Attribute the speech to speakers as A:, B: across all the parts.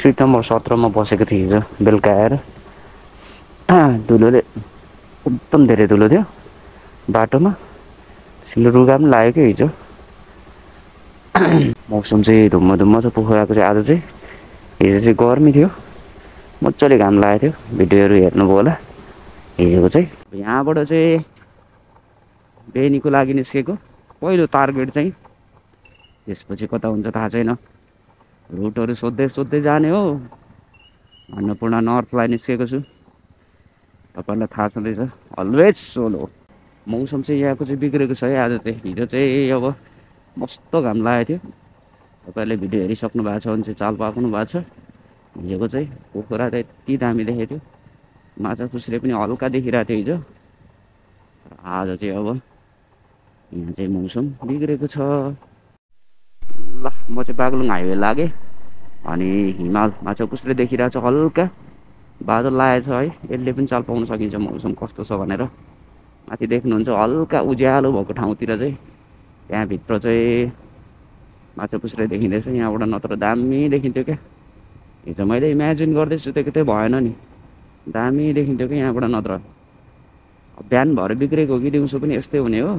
A: Street number 17 मा बसेको थिएँ हिजो बेलुका आएर। धुलोले एकदम धेरै धुलो थियो बाटोमा। रुगा पनि लाग्यो क्या हिजो। मौसम चाहिँ धुम्म छ पोखराको चाहिँ। आज चाहिँ हिजो चाहिँ गर्मी थियो, मजाले घाम लागेको थियो। भिडियोहरू हेर्नुभयो होला हिजोको चाहिँ। यहाँबाट चाहिँ बेनीको लागि निस्केको पहिलो टार्गेट चाहिँ। त्यसपछि कता हुन्छ थाहा छैन। रुटहरू सोध्दै जाने हो। अन्नपूर्ण नर्थलाई निस्केको छु। तपाईँलाई थाहा छँदैछ, अलवेज सोलो। मौसम चाहिँ यहाँको चाहिँ बिग्रेको छ है आज चाहिँ। हिजो चाहिँ अब मस्तो घाम लागेको थियो। तपाईँले भिडियो हेरिसक्नु भएको छ भने चाहिँ चाल पाउनु भएको छ। हिजोको चाहिँ पोखरा त यति दामी देखेको थियो, माछा खुस्रे पनि हल्का देखिरहेको थियो हिजो। आज चाहिँ अब यहाँ चाहिँ मौसम बिग्रेको छ। ल म चाहिँ बागलुङ हाइवे लागेँ। अनि हिमाल माछा खुस्रे देखिरहेको छ, हल्का बादल लागेको छ है। यसले पनि चाल पाउन सकिन्छ मौसम कस्तो छ भनेर। माथि देख्नुहुन्छ हल्का उज्यालो भएको ठाउँतिर चाहिँ त्यहाँभित्र चाहिँ माछा खुस्रे देखिँदैछ। यहाँबाट नत्र दामी देखिन्थ्यो क्या। हिजो मैले इमेजिन गर्दै सुतेको थिएँ, भएन नि। दामी देखिन्थ्यो क्या यहाँबाट नत्र। बिहान भएर बिग्रेको कि दिउँसो पनि यस्तै हुने हो।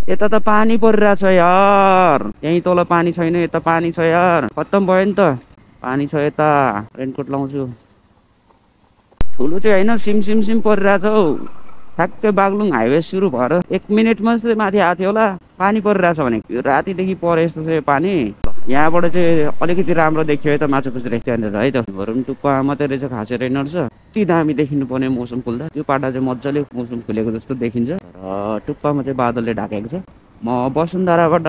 A: यता त पानी परिरहेछ यार। यहीँ तल पानी छैन, यता पानी छ यार। खत्तम भयो नि त पानी छ यता। रेनकोट लाउँछु। ठुलो चाहिँ होइन, सिम परिरहेछ हौ। ठ्याक्कै बागलुङ हाइवे सुरु भएर 1 मिनटमा चाहिँ माथि आएको थियो होला। पानी परिरहेछ भने रातिदेखि परे यस्तो छ यो पानी। यहाँबाट चाहिँ अलिकति राम्रो देखियो है त माछा खुस्रे त्यहाँनिर है त। भरौँ टुप्पा मात्रै रहेछ, खासे रहेन रहेछ। यति दामी देखिनु पर्ने मौसम खुल्दा। त्यो पाटा चाहिँ मजाले मौसम खुलेको जस्तो देखिन्छ। र टुप्पामा चाहिँ बादलले ढाकेको छ। म वसुन्धराबाट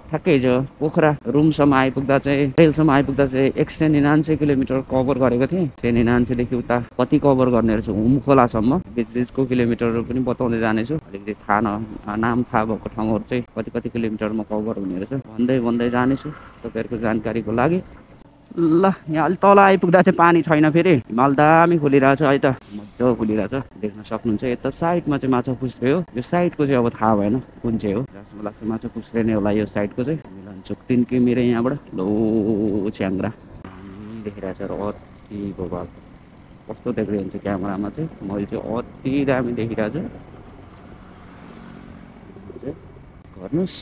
A: ठ्याक्कै हिजो पोखरा रुमसम्म आइपुग्दा चाहिँ रेलसम्म आइपुग्दा चाहिँ 199 किलोमिटर कभर गरेको थिएँ। 199देखि उता कति कभर गर्ने रहेछ हुम खोलासम्म बिचबिचको किलोमिटरहरू पनि बताउँदै जानेछु। अलिकति नाम थाहा भएको ठाउँहरू चाहिँ कति किलोमिटरमा कभर हुने रहेछ भन्दै जानेछु तपाईँहरूको जानकारीको लागि। ल यहाँ अलि तल आइपुग्दा चाहिँ पानी छैन फेरि। हिमाल दामी खुलिरहेछ है त, मजाको खुलिरहेछ। देख्न सक्नुहुन्छ यता साइडमा चाहिँ माछा खुस्रे हो। यो साइडको चाहिँ अब थाहा भएन कुन चाहिँ हो। जसमा लाग्छ माछा खुस्रे नै होला यो साइडको चाहिँ। मिलान्छुक 3 किमी यहाँबाट लो च्याङ्ग्रा देखिरहेछ र अति भोबाल। कस्तो देखिरहन्छ क्यामेरामा चाहिँ, मैले चाहिँ अति दामी देखिरहेछ। गर्नुहोस्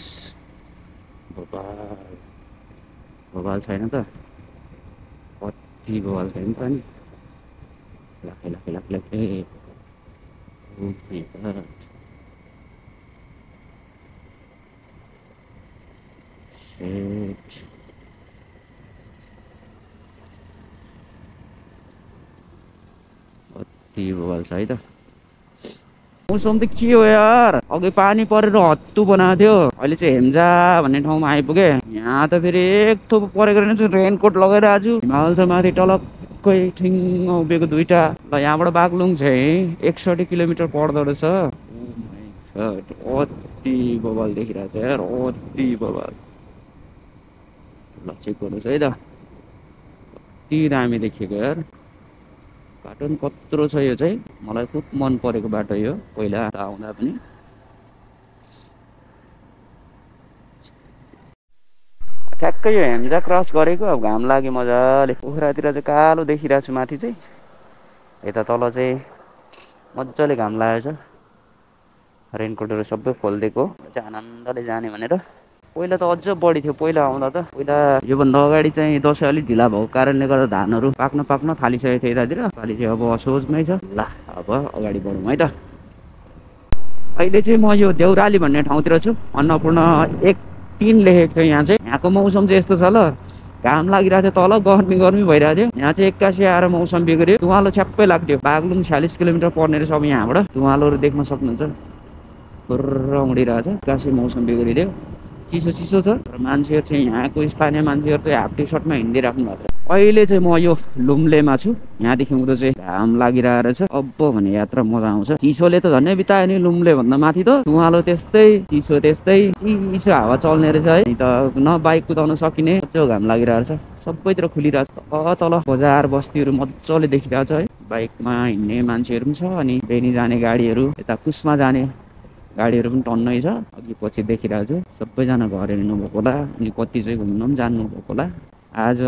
A: भोबाल छैन त, अति भोबाल छैन त नि। लाखे अति भोबाल छ है त। मौसम त के हो यार। अघि पानी परेर हत्तु बनाएको थियो, अहिले चाहिँ हेम्जा भन्ने ठाउँमा आइपुगे। यहाँ त फेरि एक थोप परेको रहेन। रेनकोट लगाएर आज हिमाल छ माथि टलक्कै ठिङ्ग उभिएको दुईटा। ल यहाँबाट बागलुङ चाहिँ 61 किलोमिटर पर्दो रहेछ। अति बवाल देखिरहेको छ यार, अति बवाल। ल चेक गर्नुहोस् है त, अति दामी देखिएको यार। बाटो पनि कत्रो छ यो चाहिँ, मलाई खुब मन परेको बाटो यो पहिला आउँदा पनि। ठ्याक्कै यो हेम्जा क्रस गरेको, अब घाम लाग्यो मजाले। पोखरातिर चाहिँ कालो देखिरहेको छु माथि चाहिँ। यता तल चाहिँ मजाले घाम लागेको छ। रेनकोटहरू सबै खोलिदिएको चाहिँ आनन्दले जाने भनेर। पहिला त अझ बढी थियो पहिला आउँदा त। पहिला योभन्दा अगाडि चाहिँ दसैँ अलिक ढिला भएको कारणले गर्दा धानहरू पाक्न थालिसकेको थियो यतातिर। पालि चाहिँ अब असोजमै छ। ल अब अगाडि बढौँ है त। अहिले चाहिँ म यो देउराली भन्ने ठाउँतिर छु। अन्नपूर्ण 1-3 लेखेको थियो यहाँ चाहिँ। यहाँको मौसम चाहिँ यस्तो छ ल, घाम लागिरहेको थियो तल, गर्मी भइरहेको थियो। यहाँ चाहिँ 81 आएर मौसम बिग्रियो। धुवालो छ्याप्पै लाग्थ्यो। बागलुङ 46 किलोमिटर पर्ने रहेछ अब यहाँबाट। धुवालोहरू देख्न सक्नुहुन्छ, फुर्र उडिरहेछ। 81 मौसम बिग्रिदियो। चिसो छ र मान्छेहरू चाहिँ यहाँको स्थानीय मान्छेहरू चाहिँ हाफ टी सर्टमा हिँडिराख्नु भएको छ। अहिले चाहिँ म यो लुम्लेमा छु। यहाँदेखि उँधो चाहिँ घाम लागिरहेको छ। अब भने यात्रा मजा आउँछ। चिसोले त झन्डै बितायो नि लुम्ले भन्दा माथि त। धुवालो त्यस्तै, चिसो त्यस्तै, चिसो हावा चल्ने रहेछ है त। न बाइक कुदाउन सकिने, मजाको घाम लागिरहेको छ। सबैतिर खुलिरहेछ। तल बजार बस्तीहरू मजाले देखिरहेको छ है। बाइकमा हिँड्ने मान्छेहरू पनि छ, अनि बेनी जाने गाडीहरू, यता कुसमा जाने गाडीहरू पनि टन्नै छ। अघि पछि देखिरहेको छु। सबैजना घर हिँड्नु भएको होला, अनि कति चाहिँ घुम्न पनि जानु भएको होला। आज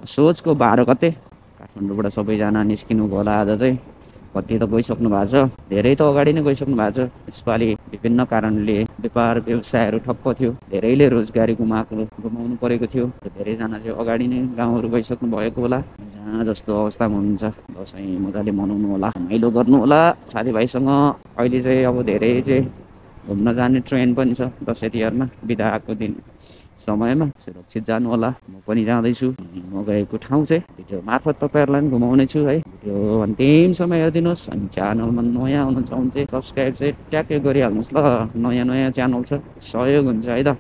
A: सोचको 12 गते काठमाडौँबाट सबैजना निस्किनु होला आज चाहिँ। कति त गइसक्नु भएको छ, धेरै त अगाडि नै गइसक्नु भएको छ। यसपालि विभिन्न कारणले व्यापार व्यवसायहरू ठप्प थियो, धेरैले रोजगारी गुमाउनु परेको थियो। धेरैजना चाहिँ अगाडि नै गाउँहरू गइसक्नु भएको होला। जहाँ जस्तो अवस्थामा हुनुहुन्छ दसैँ मजाले मनाउनु होला, रमाइलो गर्नु होला साथीभाइसँग। अहिले चाहिँ अब धेरै चाहिँ घुम्न जाने ट्रेन पनि छ दसैँ तिहारमा, बिदाको दिन समयमा सुरक्षित जानु होला। म पनि जाँदैछु। म गएको ठाउँ चाहिँ भिडियो मार्फत तपाईँहरूलाई पनि घुमाउने छु है। भिडियो अन्तिमसम्म हेरिदिनुहोस्। अनि च्यानलमा नयाँ हुनुहुन्छ भने चाहिँ सब्सक्राइब चाहिँ ट्याक्कै गरिहाल्नुहोस् ल। नयाँ नयाँ च्यानल छ, सहयोग हुन्छ है त।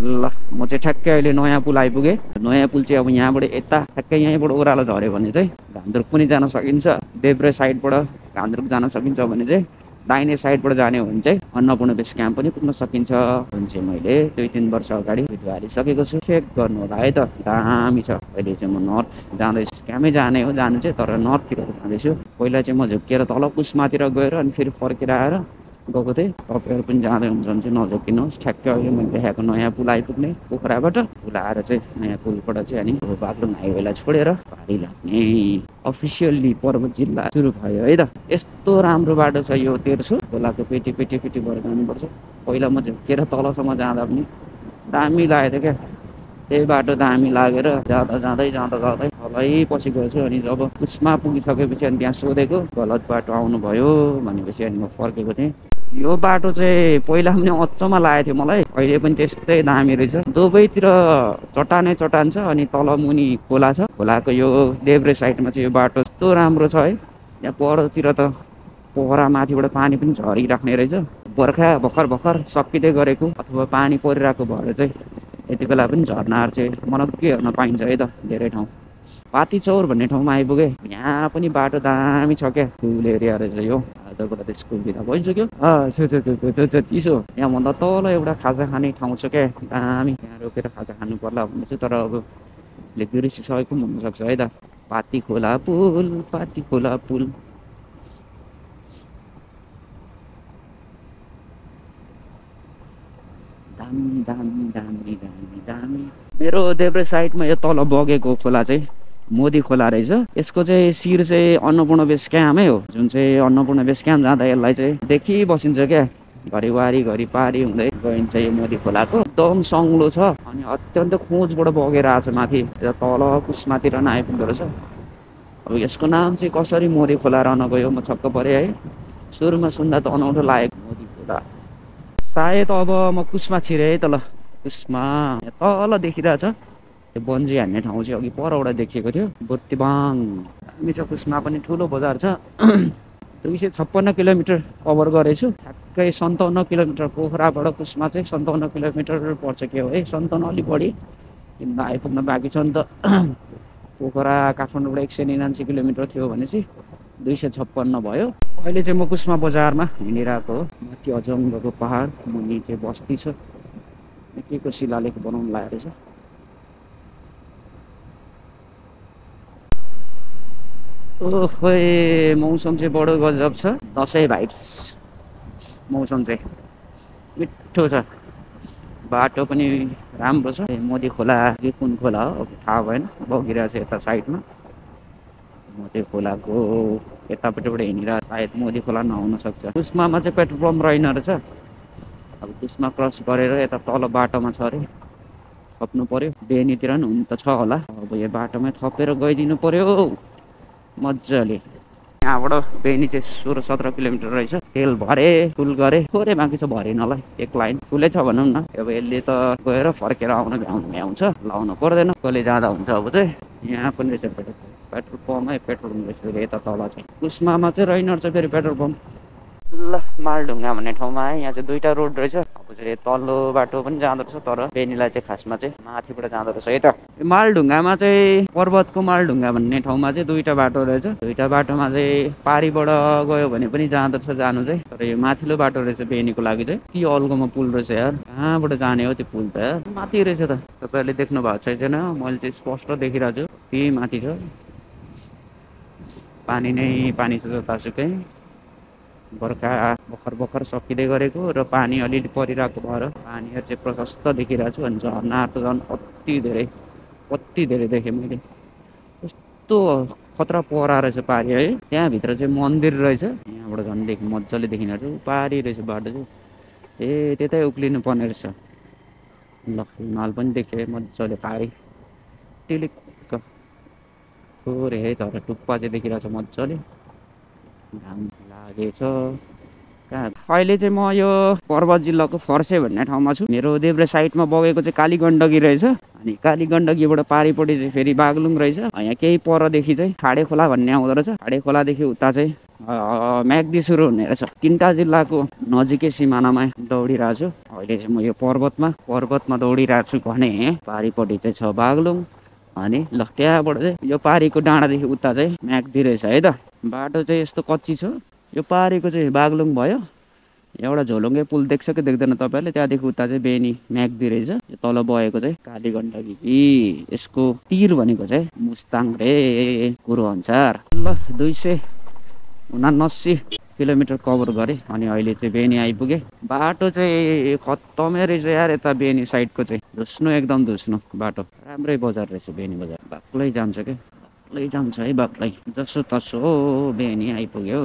A: ल म चाहिँ ठ्याक्कै अहिले नयाँ पुल आइपुगेँ। नयाँ पुल चाहिँ अब यहाँबाट यता ठ्याक्कै यहीँबाट ओह्रालो झऱ्यो भने चाहिँ घान्द्रुक पनि जान सकिन्छ। देब्रे साइडबाट घान्द्रुक जान सकिन्छ भने चाहिँ दाहिने साइडबाट जाने हो भने चाहिँ अन्नपूर्ण बेस क्याम्प पनि पुग्न सकिन्छ। जुन चाहिँ मैले 2-3 वर्ष अगाडि भिडियो हालिसकेको छु, चेक गर्नु होला है त। दामी छ। अहिले चाहिँ म नर्थ जाँदैछु। क्यामै जाने हो जानु चाहिँ, तर नर्थतिर जाँदैछु। पहिला चाहिँ म झुक्किएर तल कुस्मातिर गएर अनि फेरि फर्केर आएर गएको थिएँ। तपाईँहरू पनि जाँदै हुन्छ भने चाहिँ नझुक्किनुहोस्। ठ्याक्कै अहिले मैले देखाएको नयाँ पुल आइपुग्ने पोखराबाट। पुल आएर चाहिँ नयाँ पुलबाट चाहिँ अनि बागलुङ हाइवेलाई छोडेर पारी लाग्ने अफिसियल्ली पर्वत जिल्ला सुरु भयो है त। यस्तो राम्रो बाटो छ यो तेर्सो खोलाको पेटी पेटी पेटी भएर जानुपर्छ। पहिला म झुक्किएर तलसम्म जाँदा पनि दामी लागेको थियो क्या। त्यही बाटो दामी लागेर जाँदै तलै पछि गएछु। अनि जब कुस्मा पुगिसकेपछि अनि त्यहाँ सोधेको गलत बाटो आउनुभयो भनेपछि अनि म फर्केको थिएँ। यो बाटो चाहिँ पहिला पनि अचम्म लागेको थियो मलाई, अहिले पनि त्यस्तै दामी रहेछ। दुवैतिर चट्टानै चट्टान छ अनि तल मुनि खोला छ। खोलाको यो देब्रे साइडमा चाहिँ यो बाटो यस्तो राम्रो छ है। यहाँ परतिर त पोखरा माथिबाट पानी पनि झरिराख्ने रहेछ। बर्खा भर्खर सकिँदै गरेको अथवा पानी परिरहेको भएर चाहिँ यति बेला पनि झर्नाहरू चाहिँ मनग्गे हेर्न पाइन्छ है त धेरै ठाउँ। पाती चौर भन्ने ठाउँमा आइपुगेँ। यहाँ पनि बाटो दामी छ क्या, स्कुल एरिया रहेछ यो। आजबाट त स्कुल बिदा भइसक्यो। चिसो। यहाँभन्दा तल एउटा खाजा खाने ठाउँ छ क्या, दामी। त्यहाँ रोकेर खाजा खानु पर्ला भन्ने चाहिँ, तर अब बिर्सिसकेको पनि हुनसक्छ है त। पाती खोला पुल। दामी। मेरो देब्रे साइडमा यो तल बगेको खोला चाहिँ मोदी खोला रहेछ। यसको चाहिँ शिर चाहिँ अन्नपूर्ण बेस क्याम्पै हो। जुन चाहिँ अन्नपूर्ण बेस क्याम्प जाँदा यसलाई चाहिँ देखिबसिन्छ क्या, घरिवारी घरिपारी हुँदै गइन्छ यो मोदी खोलाको। एकदम सङ्लो छ अनि अत्यन्त खोजबाट बगेर आएको छ माथि तल कुस्मातिर नै आइपुग्दो रहेछ। अब यसको नाम चाहिँ कसरी मोदी खोला रहन गयो म छक्क परेँ है। सुरुमा सुन्दा त अनौठो लागेको मोदी खोला। सायद अब म कुस्मा छिरेँ है त। ल कुस्मा तल देखिरहेछ त्यो बन्जी हान्ने ठाउँ चाहिँ अघि परबाट देखिएको थियो। बुर्तिबाङ दामी छ। कुस्मा पनि ठुलो बजार छ। 256 किलोमिटर कभर गरेछु। ठ्याक्कै 57 किलोमिटर पोखराबाट कुस्मा चाहिँ 57 किलोमिटर पर्छ के हो है। 57 अलिक बढी किन आइपुग्न बाँकी छ नि त। पोखरा काठमाडौँबाट 179 किलोमिटर थियो भने चाहिँ 256 भयो। अहिले चाहिँ म कुस्मा बजारमा हिँडिरहेको हो। माथि अजङ्गको पहाड, मुनि चाहिँ बस्ती छ। के को शिलालेख बनाउनु लागेको रहेछ। ओहो मौसम चाहिँ बडो गजब छ। दसैँ भाइब्स मौसम चाहिँ मिठो छ। बाटो पनि राम्रो छ। मोदी खोला कि कुन खोला हो थाहा भएन, बगिरहेको छ यता साइडमा। मोदी खोलाको यतापट्टिबाट हिँडेर सायद मोदी खोला नहुन सक्छ। कुस्मामा चाहिँ पेट्रोल पम्प रहेन रहेछ। अब कुस्मा क्रस गरेर यता तल बाटोमा छ अरे, थप्नु पर्यो। बेनीतिर पनि हुन त छ होला। अब यो बाटोमै थपेर गइदिनु पर्यो मजाले। यहाँबाट बेनी चाहिँ 16-17 किलोमिटर रहेछ। तेल भरे फुल गरे, थोरै बाँकी छ भरिनलाई। एक लाइन फुलै छ भनौँ न। अब यसले त गएर फर्केर आउन भ्याउँछ, लाउनु पर्दैन। कसले जाँदा हुन्छ। अब चाहिँ यहाँ पनि रहेछ पेट्रोल पम्पै पेट्रोल रहेछ फेरि यता तल चाहिँ। कुस्मामा चाहिँ रहेन रहेछ फेरि पेट्रोल पम्प। ल मालढुङ्गा भन्ने ठाउँमा है। यहाँ चाहिँ 2टा रोड रहेछ। अब चाहिँ तल्लो बाटो पनि जाँदो रहेछ, तर बेनीलाई चाहिँ खासमा चाहिँ माथिबाट जाँदो रहेछ है त। मालढुङ्गामा चाहिँ पर्वतको मालढुङ्गा भन्ने ठाउँमा चाहिँ 2टा बाटो रहेछ। 2टा बाटोमा चाहिँ पारीबाट गयो भने पनि जाँदो रहेछ जानु चाहिँ, तर यो माथिल्लो बाटो रहेछ बेनीको लागि चाहिँ। के अल्गोमा पुल रहेछ यार, कहाँबाट जाने हो त्यो पुल त यार। माथि रहेछ त। तपाईँहरूले देख्नु भएको छैन, मैले चाहिँ स्पष्ट देखिरहेको छु। त्यही माथि छ, पानी नै पानी छ जतासुकै। बर्खा भर्खर सकिँदै गरेको र पानी अलिअलि परिरहेको भएर पानीहरू चाहिँ प्रशस्त देखिरहेको छु। अनि झर्नाहरू त झन् अति धेरै कति धेरै देखेँ मैले। कस्तो खतरा पहरा रहेछ पारी है। त्यहाँभित्र चाहिँ मन्दिर रहेछ, यहाँबाट झन् मजाले देखिने रहेछ। पारी रहेछ बाटो चाहिँ, ए त्यतै उक्लिनु पर्ने रहेछ। ल हिमाल पनि देखेँ मजाले, पारी टिलिक्क थोरै है, तर टुप्पा चाहिँ देखिरहेको छ मजाले, घाम लागेछ। कहाँ अहिले चाहिँ म यो पर्वत जिल्लाको फर्से भन्ने ठाउँमा छु। मेरो देब्रे साइडमा बगेको चाहिँ काली गण्डकी रहेछ, अनि काली गण्डकीबाट पारिपट्टि चाहिँ फेरि बागलुङ रहेछ। यहाँ केही परदेखि चाहिँ ठाडे खोला भन्ने आउँदो रहेछ। ठाडे खोलादेखि उता चाहिँ म्याग्दी सुरु हुने रहेछ। तिनवटा जिल्लाको नजिकै सिमानामा दौडिरहेको छु। अहिले चाहिँ म यो पर्वतमा दौडिरहेको छु भने पारिपट्टि चाहिँ छ बागलुङ, अनि ल त्यहाँबाट चाहिँ यो पारीको डाँडादेखि उता चाहिँ म्याग्दी रहेछ है त। बाटो चाहिँ यस्तो कच्ची छ। यो पारीको चाहिँ बागलुङ भयो, एउटा झोलुङ्गे पुल देख्छ कि देख्दैन तपाईँहरूले, त्यहाँदेखि उता चाहिँ बेनी म्याग्दी रहेछ। यो तल बगेको चाहिँ काली गण्डकी कि यसको तिर भनेको चाहिँ मुस्ताङ रे कुरो अनुसार। ल 279 किलोमिटर कभर गरेँ, अनि अहिले चाहिँ बेनी आइपुगेँ। बाटो चाहिँ खत्तमै रहेछ यार, यता बेनी साइडको चाहिँ धुस्नु, एकदम धुस्नु बाटो। राम्रै बजार रहेछ बेनी बजार, बाक्लै जान्छ क्या, बाक्लै जान्छ है बाक्लै। जसो तसो हो बेनी आइपुग्यो,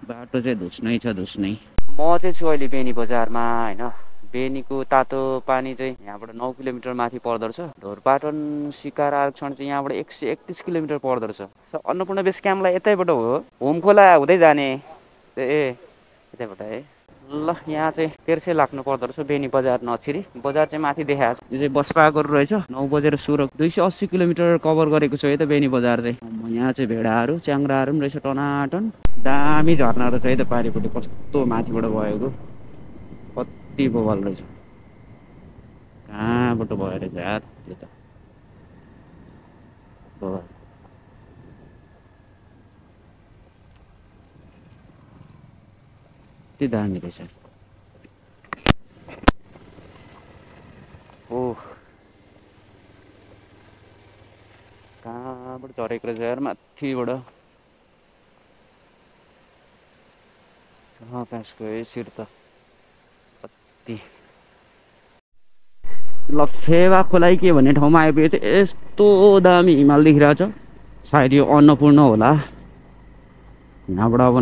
A: बाटो चाहिँ धुस्नै छ धुस्नै। म चाहिँ छु अहिले बेनी बजारमा होइन। बेनीको तातो पानी चाहिँ यहाँबाट 9 किलोमिटर माथि पर्दो रहेछ। ढोरपाटन सिकार आरक्षण चाहिँ यहाँबाट 131 किलोमिटर पर्दो रहेछ। अन्नपूर्ण बेस क्याम्पलाई यतैबाट हो, होम खोला हुँदै जाने ए यतैबाट है। ल यहाँ चाहिँ तेर्से लाग्नु पर्दो रहेछ बेनी बजार नछिरी। बजार चाहिँ माथि देखाएको छ, यो चाहिँ बसपाको रहेछ। 9 बजेर 280 किलोमिटर कभर गरेको छु है त बेनी बजार चाहिँ। यहाँ चाहिँ भेडाहरू च्याङ्राहरू पनि रहेछ टनाटन। दामी झर्ना रहेछ है त पारिपट्टि, कस्तो माथिबाट भएको, कति बवाल रहेछ। कहाँबाट भयो रहेछ यार त्यो त बवाल। कति दामी रहेछ। ओह कहाँबाट झरेको रहेछ यार माथिबाट। काँसको है शिर त कति। ल फेवा खोलाइ के भन्ने ठाउँमा आइपुगेको थियो। यस्तो दामी हिमाल देखिरहेको छ, सायद यो अन्नपूर्ण होला। यहाँबाट अब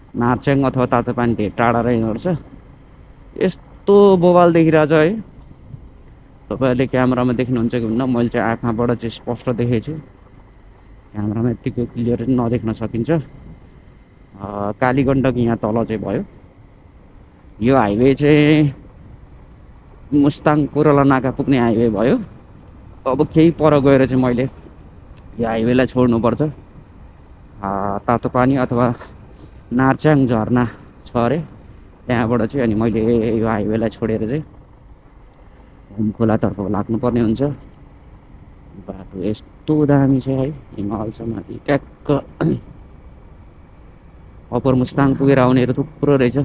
A: नार्चेङ अथवा तातो पानी धेरै टाढा रहेछ। यस्तो बवाल देखिरहेछ है, तपाईँहरूले क्यामेरामा देख्नुहुन्छ कि भन्दा मैले चाहिँ आँखाबाट चाहिँ स्पष्ट देखेको छु। क्यामेरामा यत्तिको क्लियर नदेख्न सकिन्छ। काली गण्डकी यहाँ तल चाहिँ भयो। यो हाइवे चाहिँ मुस्ताङ कोरला नाका पुग्ने हाइवे भयो। अब केही पर गएर चाहिँ मैले यो हाइवेलाई छोड्नुपर्छ। तातो पानी अथवा नार्च्याङ झर्ना छ अरे, त्यहाँबाट चाहिँ अनि मैले यो हाइवेलाई छोडेर चाहिँ होम खोलातर्फ लाग्नुपर्ने हुन्छ। बाटो यस्तो दामी छ है, हिमाल छ माथि ट्याक्क। अप्पर मुस्ताङ पुगेर आउनेहरू थुप्रो रहेछ।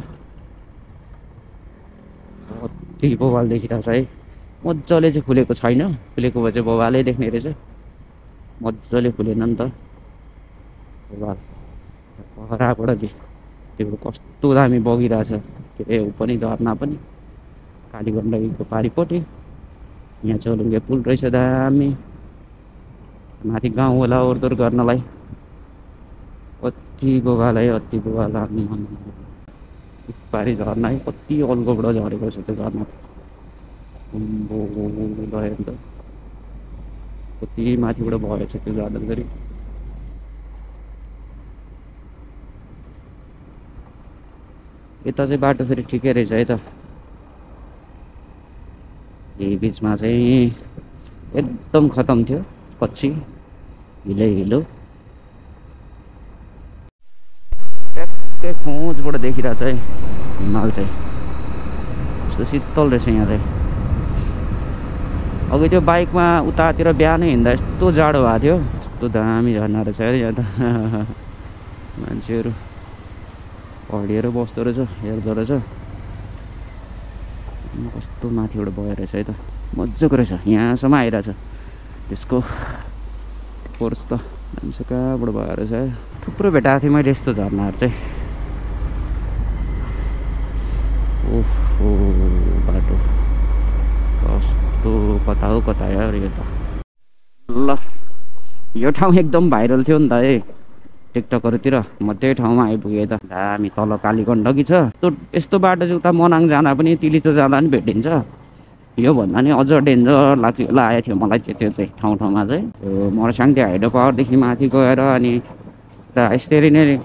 A: कति बवाल देखिरहेछ है। मजाले चाहिँ खुलेको छैन, खुलेको भए चाहिँ बवालै देख्ने रहेछ। मजाले खुलेन नि त बवाल। पहराबाट त्यो कस्तो दामी बगिरहेछ के ऊ पनि, झर्ना पनि काली गण्डकीको पारिपट्टि। यहाँ चलुङ्गे पुल रहेछ दामी, माथि गाउँ होला ओहोरदोहोर गर्नलाई। कति बवाल है, अति बवाल। पारी झर्ना है, कति अल्गोबाट झरेको छ त्यो झर्ना। भयो नि त, कति माथिबाट भएछ त्यो झर्दाखेरि। यता चाहिँ बाटो फेरि ठिकै रहेछ है त। यही बिचमा चाहिँ एकदम खतम थियो, पछि हिलै हिलो ट्याक्कै खोजबाट देखिरहेछ है हिमाल चाहिँ। यस्तो शीतल रहेछ यहाँ चाहिँ। अघि त्यो बाइकमा उतातिर बिहानै हिँड्दा यस्तो जाडो भएको थियो। यस्तो दामी झर्ना रहेछ अरे यहाँ त। मान्छेहरू हडिएर बस्दो रहेछ, हेर्दो रहेछ। कस्तो माथिबाट भयो रहेछ है त, मजाको रहेछ। यहाँसम्म आइरहेछ त्यसको फोर्स त मान्छे कहाँबाट भयो रहेछ है। थुप्रो भेटाएको थिएँ मैले यस्तो झर्नाहरू चाहिँ। ओहो बाटो कस्तो कता हो कता यार यो त। यो ठाउँ एकदम भाइरल थियो नि त है टिकटकहरूतिर। म त्यही ठाउँमा आइपुगेँ त। हामी तल कालीगण्डकी छ। यस्तो बाटो चाहिँ उता मनाङ जाँदा पनि तिलिचो जाँदा पनि भेटिन्छ। योभन्दा नि अझ डेन्जर लागेको थियो मलाई चाहिँ त्यो चाहिँ ठाउँमा चाहिँ। त्यो मर्साङटी हाइड्रो पावरदेखि माथि गएर अनि यसरी नै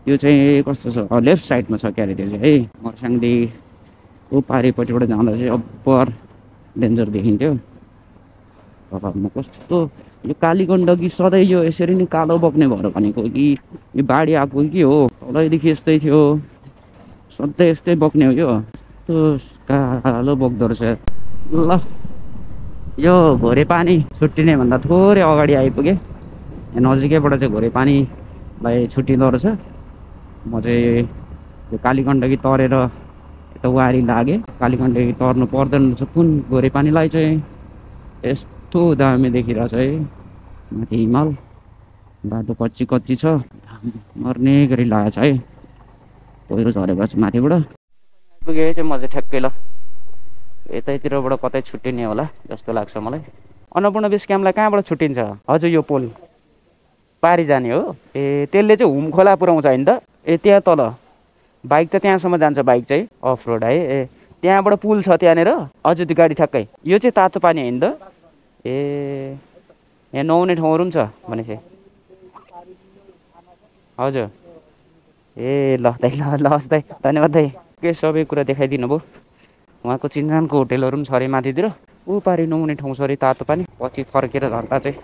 A: त्यो चाहिँ कस्तो छ लेफ्ट साइडमा छ क्यारे त्यो चाहिँ है। मर्साङदेखि ऊ पारिपट्टिबाट जाँदा चाहिँ अब्बर डेन्जर देखिन्थ्यो। म कस्तो यो कालीगण्डकी सधैँ यो यसरी नै कालो बग्ने भएर भनेको कि यो बाढी आएको कि हो। तलैदेखि यस्तै थियो, सधैँ यस्तै बग्ने हो यो। यस्तो कालो बग्दो रहेछ। ल यो घोरे पानी छुट्टिने भन्दा थोरै अगाडि आइपुगेँ। नजिकैबाट चाहिँ घोरे पानीलाई छुट्टिँदो रहेछ। म चाहिँ यो कालीगण्डकी तरेर यता वारी लागेँ। कालीगण्डकी तर्नु पर्दैन रहेछ कुन घोरे पानीलाई चाहिँ। यस्तो दामी देखिरहेको छ है माथि हिमाल। बाटो कच्ची कच्ची छ, मर्ने गरी लागेको छ है। पहिरो झरेको छ माथिबाट। आइपुगेँ चाहिँ म चाहिँ ठ्याक्कै ल यतैतिरबाट कतै छुट्टिने होला जस्तो लाग्छ मलाई। अन्नपूर्ण बेस क्याम्पलाई कहाँबाट छुट्टिन्छ? हजुर यो पोल पारी जाने हो। ए त्यसले चाहिँ हुम खोला पुऱ्याउँछ होइन त? ए त्यहाँ तल बाइक त त्यहाँसम्म जान्छ, बाइक चाहिँ अफ रोड है। ए त्यहाँबाट पुल छ त्यहाँनिर। हजुर त्यो गाडी ठ्याक्कै यो चाहिँ तातो पानी होइन त? ए यहाँ नुहाउने ठाउँहरू पनि छ भनेपछि। हजुर ए ल दाइ ल हस् दाइ धन्यवाद दाइ। के सबै कुरा देखाइदिनु भयो। उहाँको चिन्जानको होटेलहरू पनि छ अरे माथितिर। ऊ पारि नुहाउने ठाउँ छ अरे तातो पानी। पछि फर्केर झर्दा चाहिँ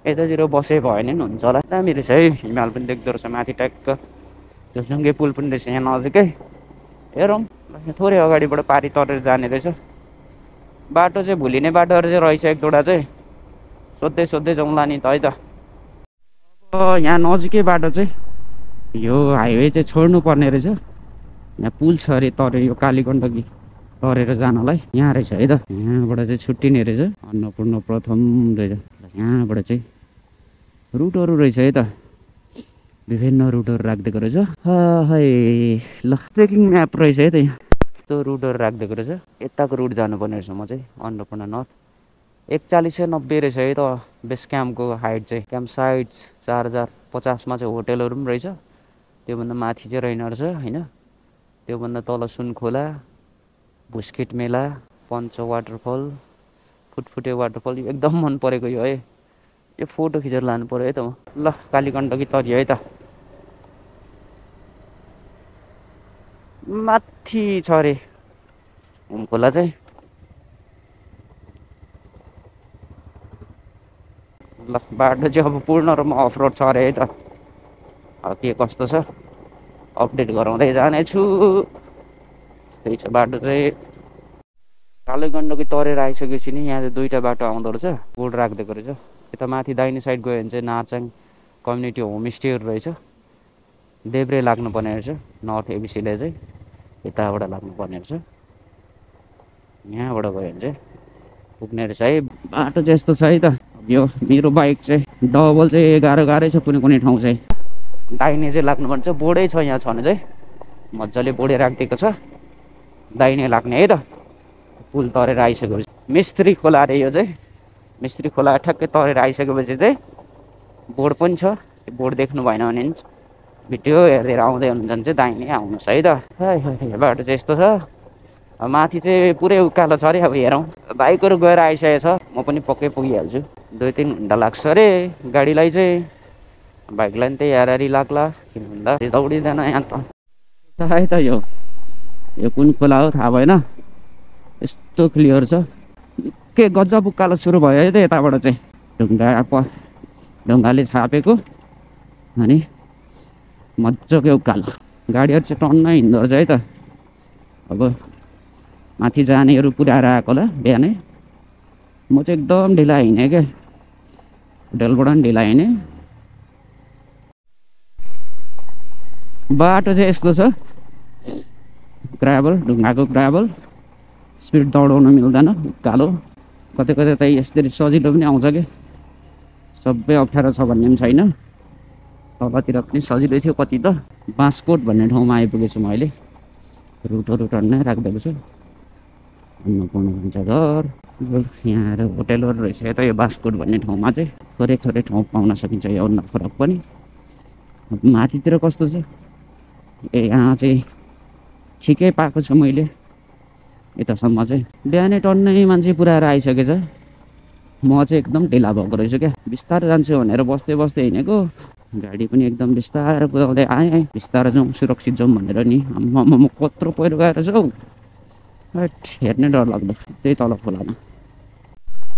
A: यतातिर बसे भयो नि हुन्छ होला। दामी रहेछ है, हिमाल पनि देख्दो रहेछ माथि ट्याक्क। त्यो सँगै पुल पनि रहेछ यहाँ नजिकै। हेरौँ थोरै अगाडिबाट पारी तरेर जाने रहेछ। बाटो चाहिँ भुलिने बाटोहरू चाहिँ रहेछ एक दुईवटा चाहिँ। सोध्दै जाउँला नि त है त। यहाँ नजिकै बाटो चाहिँ यो हाइवे चाहिँ छोड्नु पर्ने रहेछ। यहाँ पुल छ अरे तरे यो कालीगण्डकी तरेर जानलाई यहाँ रहेछ है त। यहाँबाट चाहिँ छुट्टिने रहेछ अन्नपूर्ण प्रथम रहेछ। यहाँबाट चाहिँ रुटहरू रहेछ है त, विभिन्न रुटहरू राखिदिएको रहेछ। है ल ट्रेकिङ म्याप रहेछ है त। यहाँ त्यो रुटहरू राखिदिएको रहेछ। यताको रुट जानुपर्ने रहेछ म चाहिँ अन्नपूर्ण नर्थ। 4190 रहेछ है त बेस क्याम्पको हाइट चाहिँ। क्याम्प साइट 4050मा चाहिँ होटेलहरू पनि रहेछ। त्योभन्दा माथि चाहिँ रहेन रहेछ होइन। त्योभन्दा तल सुनखोला, भुस्केट मेला, पञ्च वाटरफल, फुटफुटे वाटरफल एकदम मन परेको यो है। यो फोटो खिचेर लानु पऱ्यो है त म। ल कालीगण्डकी तरियो है त। माथि छ अरे हुमखोला चाहिँ। ल बाटो चाहिँ अब पूर्ण रूपमा अफ रोड छ अरे है त। अब के कस्तो छ अपडेट गराउँदै जानेछु। त्यही छ बाटो चाहिँ। कालीगण्डकी तरेर आइसकेपछि नि यहाँ चाहिँ दुईवटा बाटो आउँदो रहेछ, बोर्ड राखिदिएको रहेछ। यता माथि दाहिने साइड गयो भने चाहिँ नार्चाङ कम्युनिटी होमस्टेहरू रहेछ। देब्रे लाग्नुपर्ने रहेछ नर्थ एबिसीले चाहिँ यताबाट लाग्नुपर्ने रहेछ। यहाँबाट गयो भने चाहिँ पुग्ने रहेछ है। बाटो चाहिँ यस्तो छ है त। यो मेरो बाइक चाहिँ डबल चाहिँ गाह्रै छ कुनै ठाउँ चाहिँ। दाहिने चाहिँ लाग्नुपर्ने छ, बोर्डै छ यहाँ छन चाहिँ मजाले बोर्डै राखिदिएको छ। दाहिने लाग्ने है त। पुल तरेर आइसकेपछि मिस्त्री खोला अरे यो चाहिँ। मिस्त्री खोला ठ्याक्कै तरेर आइसकेपछि चाहिँ बोर्ड पनि छ। त्यो बोर्ड देख्नु भएन भने भिडियो हेरेर आउँदै हुनुहुन्छ भने चाहिँ दाहिने आउनुहोस् है त। बाटो चाहिँ यस्तो छ। माथि चाहिँ पुरै उकालो छ अरे। अब हेरौँ बाइकहरू गएर आइसकेको छ। म पनि पक्कै पुगिहाल्छु। 2-3 घन्टा लाग्छ अरे गाडीलाई चाहिँ। बाइकलाई पनि त्यही हाराहारी लाग्ला किन भन्दा दौडिँदैन यहाँ त है त। यो कुन खोला हो थाहा भएन। यस्तो क्लियर छ। के गजब उकालो सुरु भयो है त यताबाट चाहिँ। ढुङ्गाले छापेको अनि मजाको उकालो। गाडीहरू चाहिँ टन्नै हिँड्दो रहेछ है त। अब माथि जानेहरू पुऱ्याएर आएको होला बिहानै। म चाहिँ एकदम ढिला हिँडेँ क्या, होटेलबाट पनि ढिला हिँडेँ। बाटो चाहिँ यस्तो छ ग्राभल, ढुङ्गाको ग्राभल। स्पिड दौडाउन मिल्दैन उकालो। कतै त यसरी सजिलो पनि आउँछ कि सबै अप्ठ्यारो छ भन्ने पनि छैन। तलतिर पनि सजिलै थियो कति त। बाँसकोट भन्ने ठाउँमा आइपुगेछु म अहिले। रुटहरू टन्नै राखिदिएको छु। अन्नपूर्ण भन्छ घर। यहाँ होटेलहरू रहेछ त यो बाँसकोट भन्ने ठाउँमा चाहिँ। थोरै थोरै ठाउँ पाउन सकिन्छ योभन्दा फरक पनि। माथितिर कस्तो छ यहाँ चाहिँ ठिकै पाएको छु मैले यतासम्म चाहिँ। बिहानै टन्नै मान्छे पुऱ्याएर आइसकेछ, म चाहिँ एकदम ढिला भएको रहेछु क्या। बिस्तारै जान्छु भनेर बस्दै बस्दै हिँडेको, गाडी पनि एकदम बिस्तारै कुदाउँदै आएँ, बिस्तारै जाउँ सुरक्षित जाउँ भनेर नि। म कत्रो पहिरो गएर छु हौ, हेर्नै डर लाग्दो त्यही तल खोलामा।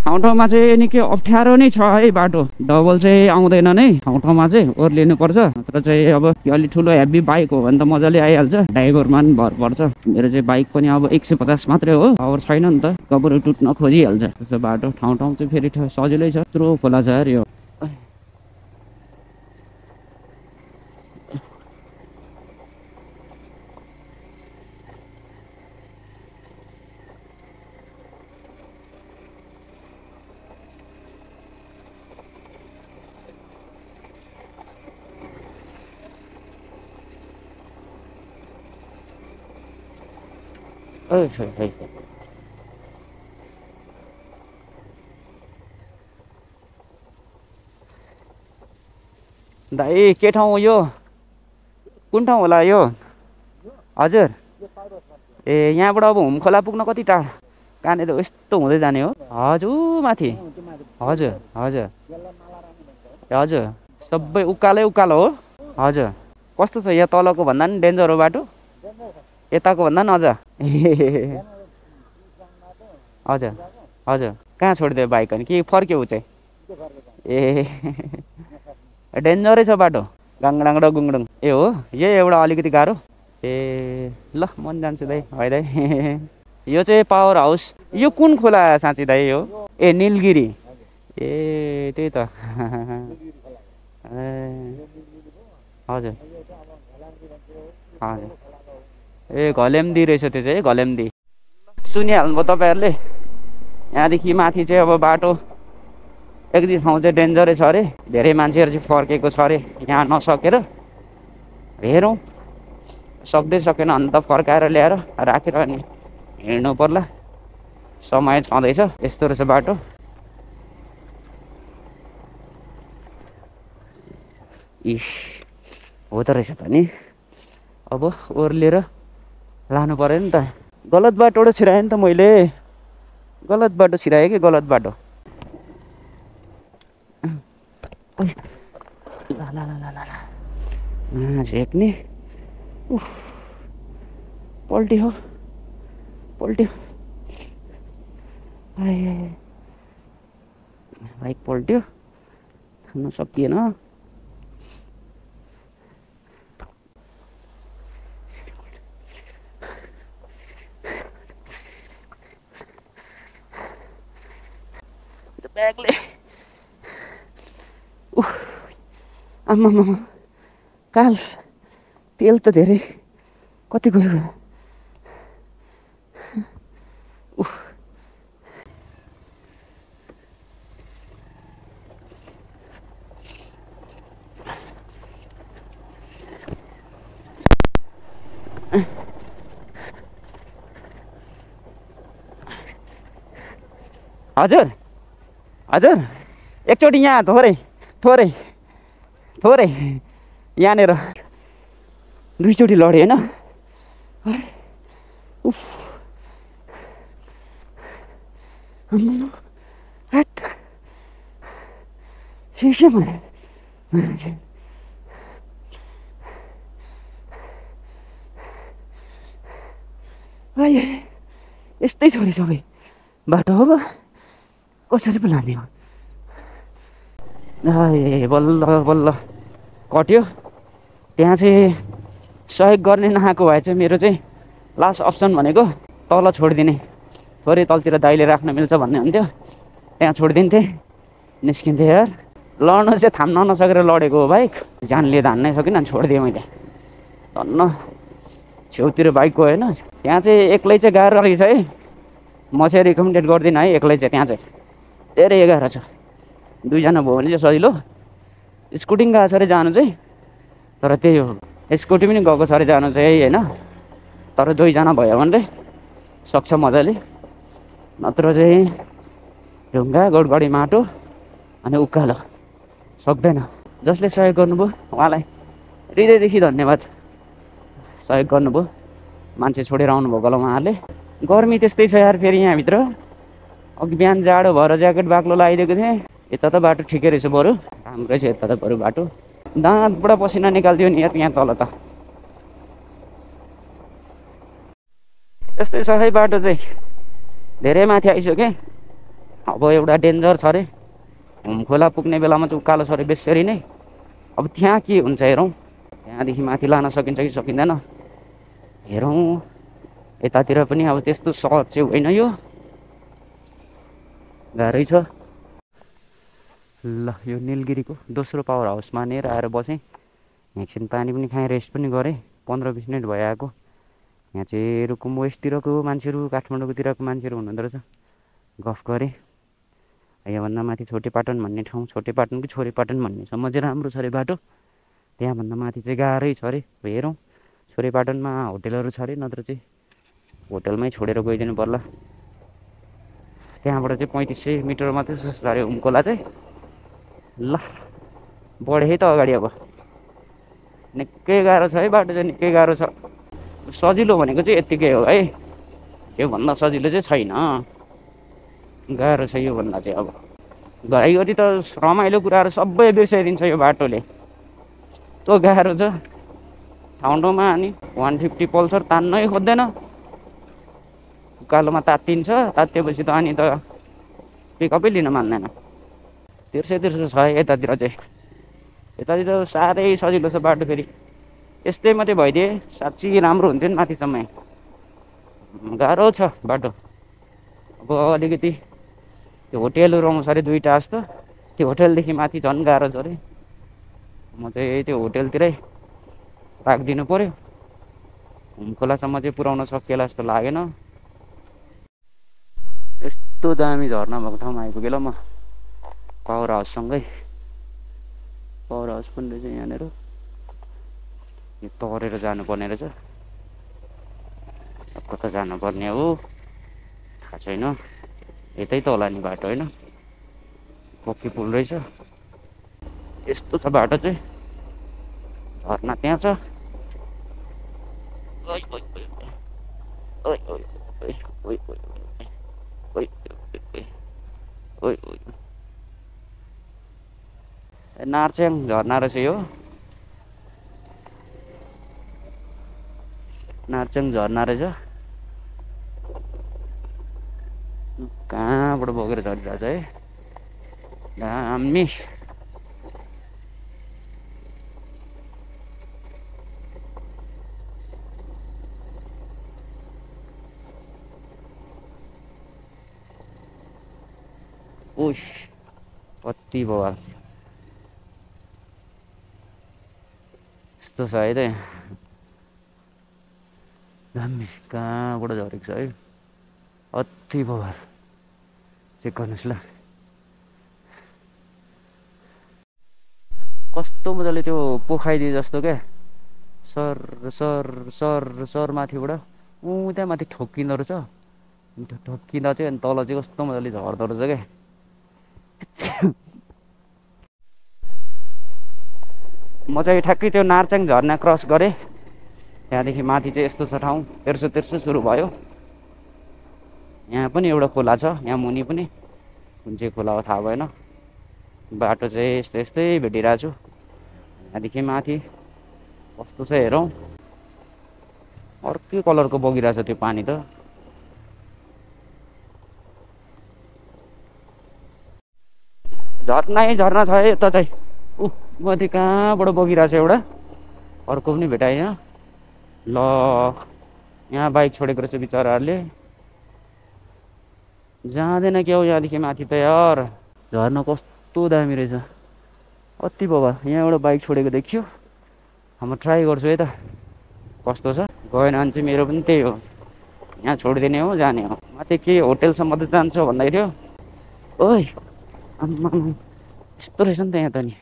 A: ठाउँ ठाउँमा चाहिँ निकै अप्ठ्यारो नै छ है बाटो, डबल चाहिँ आउँदैन नै ठाउँ ठाउँमा चाहिँ ओर्लिनुपर्छ। नत्र चाहिँ अब अलि ठुलो हेभी बाइक हो भने त मजाले आइहाल्छ, ड्राइभरमा पनि भर पर्छ। मेरो चाहिँ बाइक पनि अब 150 मात्रै हो, पावर छैन नि त, कबर टुट्न खोजिहाल्छ त्यसो। बाटो ठाउँ ठाउँ चाहिँ फेरि सजिलै छ, यत्रो खोला छ यार यो। दाइ के ठाउँ हो यो, कुन ठाउँ होला यो? हजुर ए यहाँबाट अब हुम खोला पुग्न कति टाढा? कहाँनिर यस्तो हुँदै जाने हो? हजुर माथि, हजुर हजुर हजुर सबै उकालै उकालो हो। हजुर कस्तो छ यहाँ तलको भन्दा नि डेन्जर हो बाटो, यताको भन्दा नि अझ? ए हजुर हजुर कहाँ छोडिदियो बाइक अनि कि फर्क्यो ऊ चाहिँ? ए डेन्जरै छ बाटो, गाङडाङ र गुङडुङ। ए हो यही एउटा अलिकति गाह्रो। ए ल म पनि जान्छु दाइ, है दाइ। यो चाहिँ पावर हाउस, यो कुन खोला साँच्ची दाइ यो? ए निलगिरी, ए त्यही त। ए हजुर हजुर ए घलेम्दी रहेछ त्यो चाहिँ, घलेम्दी। सुनिहाल्नुभयो तपाईँहरूले, यहाँदेखि माथि चाहिँ अब बाटो एक दुई ठाउँ चाहिँ डेन्जरै छ अरे, धेरै मान्छेहरू चाहिँ फर्केको छ अरे यहाँ नसकेर। हेरौँ सक्दै सकेन भने त फर्काएर ल्याएर राखेर अनि हिँड्नु पर्ला, समय छँदैछ। यस्तो रहेछ बाटो। इस हो त रहेछ त नि, अब ओर्लिएर लानु पऱ्यो नि त। गलत बाटोबाट छिराएँ नि त मैले, गलत बाटो छिराएँ कि गलत बाटो। ला ला ला ला ला झेक्ने पल्ट्यो पल्ट्यो, बाइक पल्ट्यो, थाम्न सकिएन। ब्यागले आम्मा काल तेल त धेरै कति गयो। हजुर हजुर एकचोटि यहाँ थोरै थोरै थोरै यहाँनिर दुईचोटि लडेँ होइन। यस्तै छ अरे सबै बाटो, अब कसरी पो लाने हो? ए बल्ल बल्ल कट्यो। त्यहाँ चाहिँ सहयोग गर्ने नआएको भए चाहिँ मेरो चाहिँ लास्ट अप्सन भनेको तल छोडिदिने, थोरै तलतिर दाइले राख्न मिल्छ भन्ने हुन्थ्यो, त्यहाँ छोडिदिन्थेँ, निस्किन्थेँ। यार लड्नु चाहिँ थाम्न नसकेर लडेको हो बाइक, जानले धान्नै सकिनँ, छोडिदिएँ मैले। धन्न छेउतिर बाइक गयो होइन। त्यहाँ चाहिँ एक्लै चाहिँ गाह्रो रहेछ है, म चाहिँ रिकमेन्डेड गर्दिनँ है एक्लै चाहिँ, त्यहाँ चाहिँ धेरै गाह्रो छ। दुईजना भयो भने चाहिँ सजिलो, स्कुटी पनि गएको छ अरे जानु चाहिँ, तर त्यही हो स्कुटी पनि गएको छ अरे जानु चाहिँ होइन। तर दुईजना भयो भने सक्छ मजाले, नत्र चाहिँ ढुङ्गा गोडगडी माटो अनि उकालो। सक्दैन। जसले सहयोग गर्नुभयो उहाँलाई हृदयदेखि धन्यवाद। सहयोग गर्नुभयो, मान्छे छोडेर आउनुभएको होला उहाँहरूले। गर्मी त्यस्तै छ यार फेरि यहाँभित्र। अघि बिहान जाडो भएर ज्याकेट बाक्लो लगाइदिएको थिएँ। यता त बाटो ठिकै रहेछ बरु, राम्रै छ यता त बरु बाटो। दाँतबाट पसिना निकाल्दियो नि यार यहाँ तल त। यस्तै छ है बाटो चाहिँ, धेरै माथि आइसक्यो। अब एउटा डेन्जर छ अरे, हुमखोला पुग्ने बेलामा चाहिँ उकालो छ अरे बेसरी नै। अब त्यहाँ के हुन्छ हेरौँ, त्यहाँदेखि माथि लान सकिन्छ कि सकिँदैन हेरौँ। यतातिर पनि अब त्यस्तो सहज चाहिँ होइन यो, गाह्रै छ। ल यो निलगिरीको दोस्रो पावर हाउसमा लिएर आएर बसेँ। एकछिन पानी पनि खाएँ, रेस्ट पनि गरेँ। 15-20 मिनट भयो आएको। यहाँ चाहिँ रुकुम वेस्टतिरको मान्छेहरू, काठमाडौँकोतिरको मान्छेहरू हुनुहुँदो रहेछ, गफ गरेँ। यहाँभन्दा माथि छोटेपाटन भन्ने ठाउँ, छोटेपाटन कि छोरेपाटन भन्नेसम्म चाहिँ राम्रो छ अरे बाटो। त्यहाँभन्दा माथि चाहिँ गाह्रै छ अरे। हेरौँ, छोरेपाटनमा होटेलहरू छ अरे, नत्र चाहिँ होटेलमै छोडेर गइदिनु पर्ला। त्यहाँबाट चाहिँ 3500 मिटर मात्रै छ अरे हुमकोला चाहिँ। ल बढेँ है त अगाडि। अब निकै गाह्रो छ है बाटो चाहिँ, निकै गाह्रो छ। सजिलो भनेको चाहिँ यत्तिकै हो है, योभन्दा सजिलो चाहिँ छैन। गाह्रो छ योभन्दा चाहिँ। अब घरिघरि त रमाइलो कुराहरू सबै बिर्साइदिन्छ यो बाटोले, यस्तो गाह्रो छ। ठाउँ ठाउँमा अनि 150 पल्सर तान्नै खोज्दैन, उकालोमा तात्तिन्छ। तात्तिएपछि त अनि त पिकअपै लिन मान्दैन। तिर्सै छ यतातिर चाहिँ। यतातिर साह्रै सजिलो छ बाटो। फेरि यस्तै मात्रै भइदिए साँच्ची राम्रो हुन्थ्यो नि माथिसम्म। गाह्रो छ बाटो। अब अलिकति त्यो होटेलहरू आउँछ अरे 2टा जस्तो, त्यो होटेलदेखि माथि झन् गाह्रो छ अरे। म चाहिँ त्यो होटेलतिरै राखिदिनु पऱ्यो, हुमखोलासम्म चाहिँ पुऱ्याउन सकिएला जस्तो लागेन। यस्तो दामी झर्ना भएको ठाउँमा आइपुगेँ ल म, पावर हाउससँगै। पावर हाउस पनि रहेछ यहाँनिर, यो तरेर जानुपर्ने रहेछ। कता जानुपर्ने हो थाहा छैन, यतै त होला नि बाटो होइन, पक्की पुल रहेछ। यस्तो छ बाटो चाहिँ, झर्ना त्यहाँ छ। नार्चेङ झर्ना रहेछ यो, नार्चेङ झर्ना रहेछ। कहाँबाट बगेर झरिरहेछ है, दामी। उस कति बवाल यस्तो छ है त यहाँ, दामी। कहाँबाट झरेको छ है, अति बवाल। चेक गर्नुहोस् ल, कस्तो मजाले त्यो पोखाइदिए जस्तो क्या। सर सर सर सर माथिबाट त्यहाँ माथि ठोक्किँदो रहेछ। त्यो ठोक्किँदा चाहिँ अनि तल चाहिँ कस्तो मजाले झर्दो रहेछ क्या। म चाहिँ ठ्याक्कै त्यो नार्चेङ झर्ना क्रस गरेँ, त्यहाँदेखि माथि चाहिँ यस्तो छ ठाउँ, तेर्सो सुरु भयो। यहाँ पनि एउटा खोला छ, यहाँ मुनि पनि, कुन चाहिँ खोला हो थाहा भएन। बाटो चाहिँ यस्तै यस्तै भेटिरहेको छु। यहाँदेखि माथि कस्तो छ हेरौँ, अर्कै कलरको बगिरहेछ त्यो पानी त। झर्नै झर्ना छ है यता चाहिँ। माथि कहाँबाट बगिरहेछ एउटा, अर्को पनि भेटाएन। ल यहाँ बाइक छोडेको रहेछ बिचराहरूले, जाँदैन क्या हो यहाँदेखि माथि त यार। झर्ना कस्तो दामी रहेछ, अति बाबा। यहाँ एउटा बाइक छोडेको देखियो, म ट्राई गर्छु है त कस्तो छ। गएन भने चाहिँ मेरो पनि त्यही हो, यहाँ छोडिदिने हो जाने हो। माथि के होटेलसम्म त जान्छ भन्दै थियो। ओइ आम्मा यस्तो रहेछ नि त यहाँ त नि,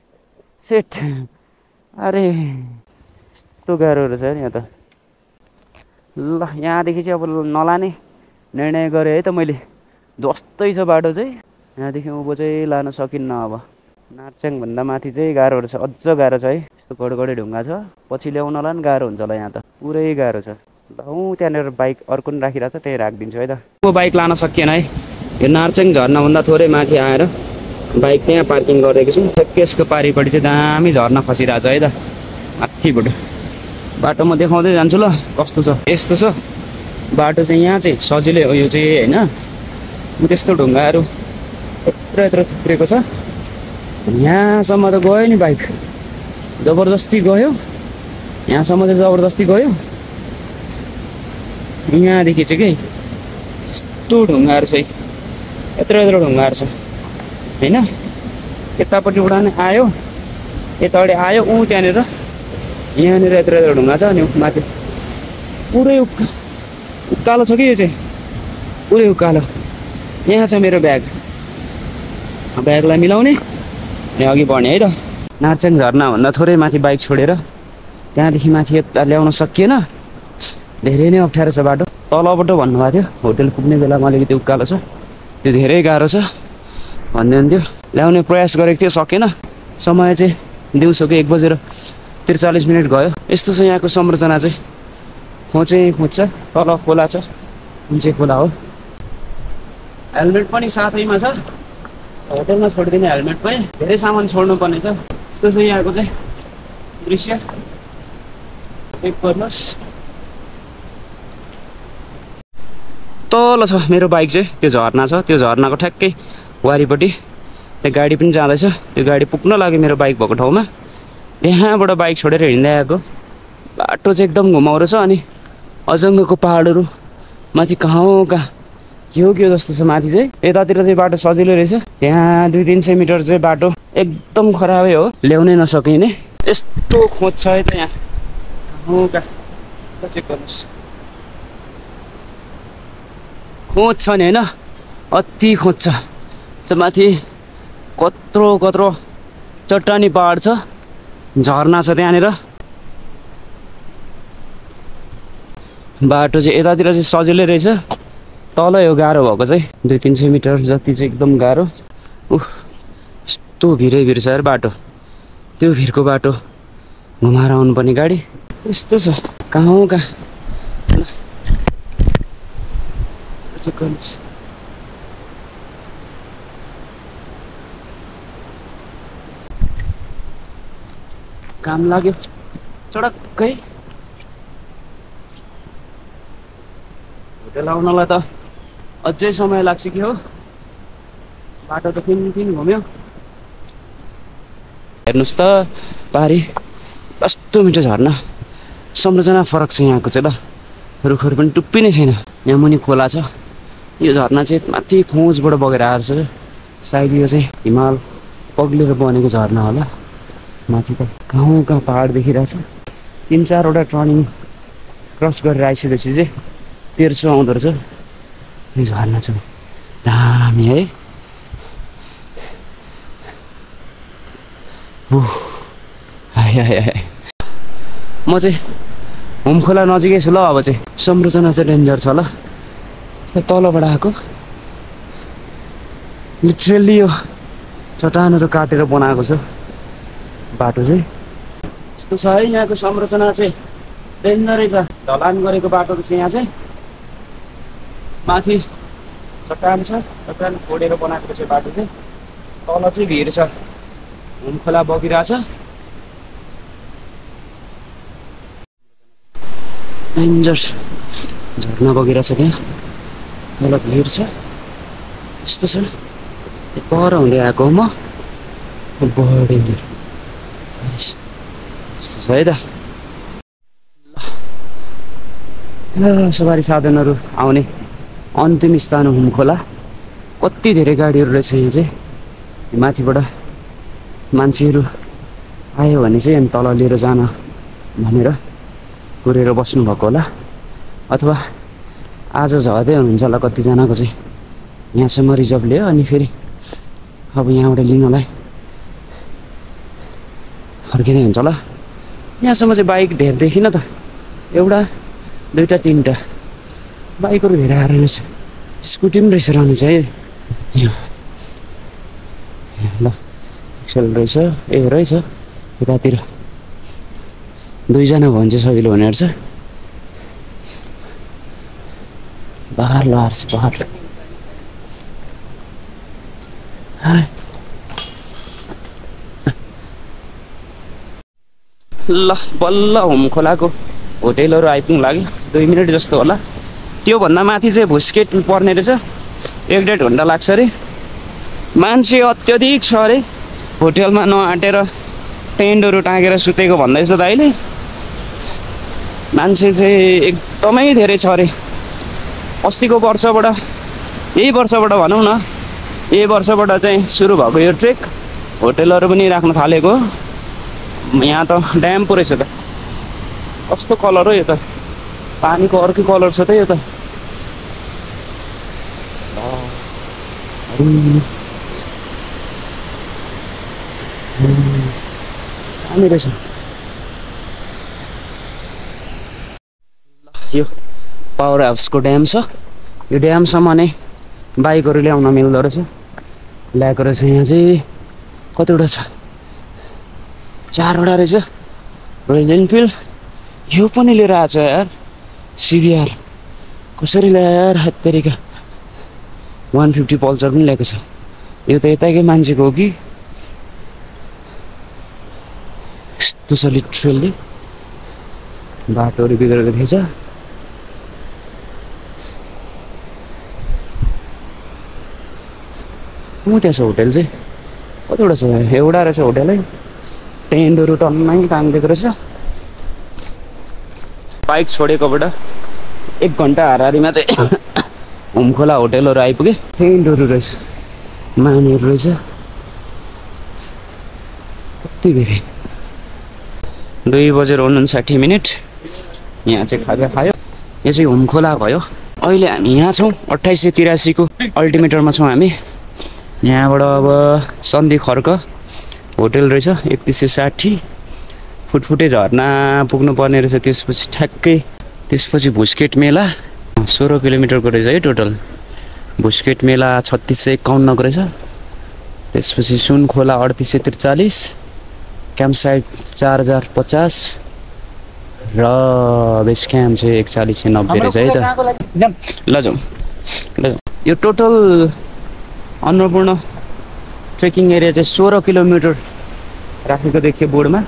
A: सेट। अरे यस्तो गाह्रो रहेछ नि यहाँ त। ल यहाँदेखि चाहिँ अब नलाने निर्णय गरेँ है त मैले। जस्तै छ बाटो चाहिँ, यहाँदेखि उँभो चाहिँ लान सकिन्न अब। नार्चेङ भन्दा माथि चाहिँ गाह्रोहरू छ, अझ गाह्रो छ है। यस्तो गडगडे ढुङ्गा छ, पछि ल्याउनलाई पनि गाह्रो हुन्छ होला यहाँ त, पुरै गाह्रो छ। त्यहाँनिर बाइक अर्को पनि राखिरहेको छ, त्यही राखिदिन्छु है त। म बाइक लान सकिएन है, यो नार्चेङ झर्नाभन्दा थोरै माथि आएर बाइक त्यहाँ पार्किङ गरिदिएको छु। ठ्याक्कै यसको पारिपट्टि चाहिँ दामी झर्ना खसिरहेको छ है त, माथिबाट। बाटो म देखाउँदै जान्छु ल कस्तो छ। यस्तो छ बाटो चाहिँ, यहाँ चाहिँ सजिलै हो यो चाहिँ होइन। त्यस्तो ढुङ्गाहरू यत्रो यत्रो थुप्रेको छ, यहाँसम्म त गयो नि बाइक, जबरजस्ती गयो यहाँसम्म चाहिँ, जबरजस्ती गयो। यहाँदेखि चाहिँ के यस्तो ढुङ्गाहरू छ, यत्रो यत्रो ढुङ्गाहरू छ होइन। यतापट्टि उडान आयो, यतापट्टि आयो, त्यहाँनिर यहाँनिर यत्रो यत्रो ढुङ्गा छ अनि माथि पुरै उकालो छ कि यो चाहिँ, पुरै उकालो। यहाँ छ मेरो ब्याग, ब्यागलाई मिलाउने अनि अघि बढ्ने है त। नार्चेङ झर्नाभन्दा थोरै माथि बाइक छोडेर त्यहाँदेखि माथि यता ल्याउन सकिएन, धेरै नै अप्ठ्यारो छ बाटो। तलबाट भन्नुभएको थियो होटेल पुग्ने बेलामा अलिकति उकालो छ, त्यो धेरै गाह्रो छ भन्दै हुन्थ्यो। ल्याउने प्रयास गरेको थियो, सकेन। समय चाहिँ दिउँसोको 1:43 गयो। यस्तो छ यहाँको संरचना चाहिँ, खोज छ, तल खोला छ, जुन चाहिँ खोला हो। हेलमेट पनि साथैमा छ, होटेलमा छोडिदिने हेलमेट पनि, धेरै सामान छोड्नु पर्ने छ। यस्तो छ यहाँको चाहिँ दृश्य, चेक गर्नुहोस्। तल छ मेरो बाइक चाहिँ, त्यो झर्ना छ, त्यो झर्नाको ठ्याक्कै वारिपट्टि त्यहाँ गाडी पनि जाँदैछ। त्यो गाडी पुग्न लाग्यो मेरो बाइक भएको ठाउँमा, त्यहाँबाट बाइक छोडेर हिँड्दै आएको। बाटो चाहिँ एकदम घुमाउरो छ अनि अजङ्गको पहाडहरू माथि कहाँ के हो जस्तो छ माथि चाहिँ। यतातिर चाहिँ बाटो सजिलो रहेछ, त्यहाँ 200-300 मिटर चाहिँ बाटो एकदम खराबै हो, ल्याउनै नसकिने। यस्तो खोज छ है त यहाँ, कहाँ चेक गर्नुहोस्, खोज छ नि होइन, अति खोज छ। त्यो माथि कत्रो चट्टानी पहाड छ, झर्ना छ त्यहाँनिर। बाटो चाहिँ यतातिर चाहिँ सजिलै रहेछ, तल यो गाह्रो भएको चाहिँ 200-300 मिटर जति चाहिँ एकदम गाह्रो। यस्तो भिरै भिर छ यार बाटो, त्यो भिरको बाटो घुमाएर आउनुपर्ने गाडी। यस्तो छ कहाँ चेक गर्नुहोस्। काम लाग्यो चडक्कै, होटेल आउनलाई त अझै समय लाग्छ कि हो, बाटो त फिन घुम्यो। हेर्नुहोस् त पारी कस्तो मिठो झर्ना, संरचना फरक छ यहाँको चाहिँ ल। रुखहरू पनि टुप्पी नै छैन, यहाँ मुनि खोला छ। यो झर्ना चाहिँ माथि खोजबाट बगेर आएको छ, सायद यो चाहिँ हिमाल पग्लेर बनेको झर्ना होला। माथि त कहाँ पहाड देखिरहेछ, 3-4वटा टर्निङ क्रस गरेर आइसकेपछि चाहिँ तेर्सो आउँदो रहेछ। यो झर्ना छ दामी है। म चाहिँ हुमखोला नजिकै छु ल। अब चाहिँ संरचना चाहिँ डेन्जर छ ल, तलबाट आएको लिटरली यो चट्टानहरू काटेर बनाएको छ बाटो चाहिँ। यस्तो छ है यहाँको संरचना चाहिँ, डेन्जरै छ। ढलान गरेको बाटो छ यहाँ चाहिँ, माथि चट्टान छ, चट्टान फोडेर बनाएको छ बाटो चाहिँ। तल चाहिँ भिर छ, हुमखोला बगिरहेछ, डेन्जर झर्ना बगिरहेछ त्यहाँ, तल भिर छ। यस्तो छ, त्यो पर हुँदै आएको हो म, बहुत डेन्जर। यस्तो छ है त। सवारी साधनहरू आउने अन्तिम स्थान हो हुमखोला। कति धेरै गाडीहरू रहेछ यहाँ चाहिँ। माथिबाट मान्छेहरू आयो भने चाहिँ अनि तल लिएर जान भनेर कुरेर बस्नुभएको होला, अथवा आज झर्दै हुनुहुन्छ होला कतिजनाको चाहिँ। यहाँसम्म रिजर्भ लियो अनि फेरि अब यहाँबाट लिनलाई फर्किँदै हुन्छ होला। यहाँसम्म चाहिँ बाइक धेरै देखिनँ त, एउटा 2-3टा बाइकहरू धेरै आएर रहेछ। स्कुटी पनि रहेछ रहनु चाहिँ यो ल, एक्सेल रहेछ ए रहेछ यतातिर दुईजना भयो भने चाहिँ सजिलो हुने रहेछ बाहर लहर बाहर ल बल्ल होम खोलाको होटेलहरू आइपुग्नु लाग्यो 2 मिनट जस्तो होला त्योभन्दा माथि चाहिँ भुस्केट पर्ने रहेछ 1-1.5 घन्टा लाग्छ अरे मान्छे अत्यधिक छ अरे होटेलमा नआँटेर टेन्टहरू टाँगेर सुतेको भन्दैछ दाइले मान्छे चाहिँ एकदमै धेरै छ अरे अस्तिको वर्षबाट यही वर्षबाट भनौँ न यही वर्षबाट चाहिँ सुरु भएको यो ट्रेक होटेलहरू पनि राख्न थालेको यहाँ त ड्याम पो रहेछ त कस्तो कलर हो यो त पानीको अर्कै कलर छ त यो त पानी रहेछ यो पावर हाउसको ड्याम छ यो ड्यामसम्म नै बाइकहरू ल्याउन मिल्दो रहेछ ल्याएको रहेछ यहाँ चाहिँ कतिवटा छ 4वटा रहेछ रोयल एनफिल्ड यो पनि लिएर आएको छ यार सिबिआर कसरी ल्यायो यार हत्तेरीका 150 पल्सर पनि ल्याएको छ यो त यतैकै मान्छेको हो कि यस्तो छ लिटरली बाटोहरू बिग्रेको थिएछ त्यहाँ छ होटेल चाहिँ कतिवटा छ एउटा रहेछ होटेलै टेन्टहरू टन्नै टाङ्गिदिएको रहेछ बाइक छोडेकोबाट 1 घन्टा हाराहारीमा चाहिँ होमखोला होटेलहरू आइपुगे टेन्टहरू रहेछ मानेहरू रहेछ कति धेरै 2:59 यहाँ चाहिँ खाजा खायो यो चाहिँ होमखोला भयो अहिले हामी यहाँ छौँ 2883 को अल्टिमेटरमा छौँ हामी यहाँबाट अब सन्धि खर्क होटेल रहेछ 3160 फुटफुटे झर्ना पुग्नु पर्ने रहेछ त्यसपछि ठ्याक्कै त्यसपछि भुस्केट मेला 16 किलोमिटरको रहेछ है टोटल भुस्केट मेला 3651 को रहेछ त्यसपछि सुन खोला 3843 क्याम्पसाइट 4050 र बेस क्याम्प चाहिँ 4190 रहेछ है त ल जाउँ यो टोटल अन्नपूर्ण ट्रेकिङ एरिया चाहिँ 16 किलोमिटर राखेको देखियो बोर्डमा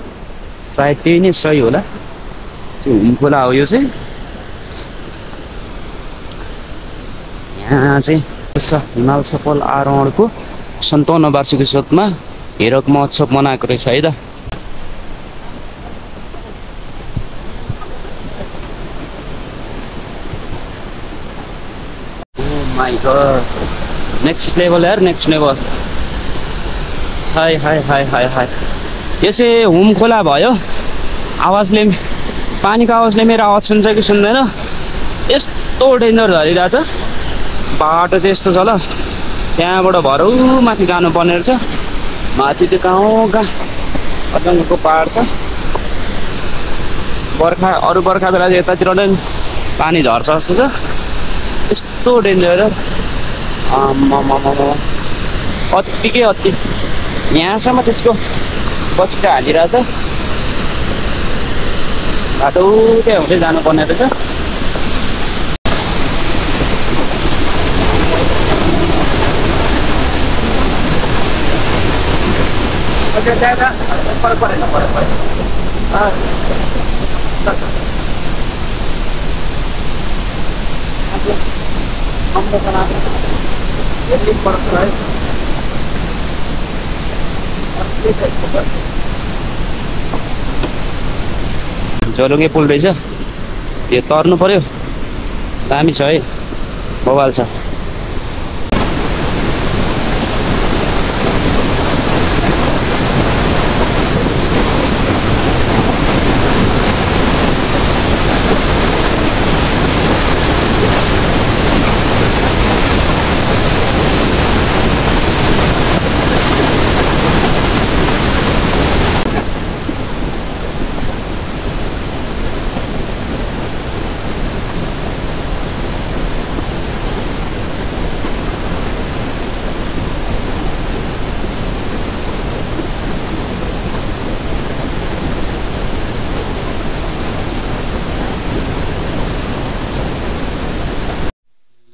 A: सायद त्यही नै सही होला त्यो होमखोला हो यो चाहिँ यहाँ चाहिँ हिमाल सफल आरोहणको 57 वार्षिक उत्सवमा हेरक महोत्सव मनाएको रहेछ है त माय गॉड नेक्स्ट लेभल यार नेक्स्ट लेभल हाय हाय हाय हाय हाय यो चाहिँ होमखोला भयो आवाजले पानीको आवाजले मेरो आवाज सुन्छ कि सुन्दैन यस्तो डेन्जर झरिरहेछ बाटो चाहिँ यस्तो छ ल त्यहाँबाट भरौ माथि जानुपर्ने रहेछ माथि चाहिँ कहाँ अचानकको पहाड छ अरू बर्खा बेला चाहिँ यतातिर नै पानी झर्छ जस्तो छ यस्तो डेन्जर अत्तिकै अति यहाँसम्म त्यसको बचिटा हालिरहेछ बाटो त्यहाँ हुँदै जानुपर्ने रहेछ फरक परेन जलुङ्गे पुल रहेछ यो तर्नु पर्यो दामी छ है बवाल छ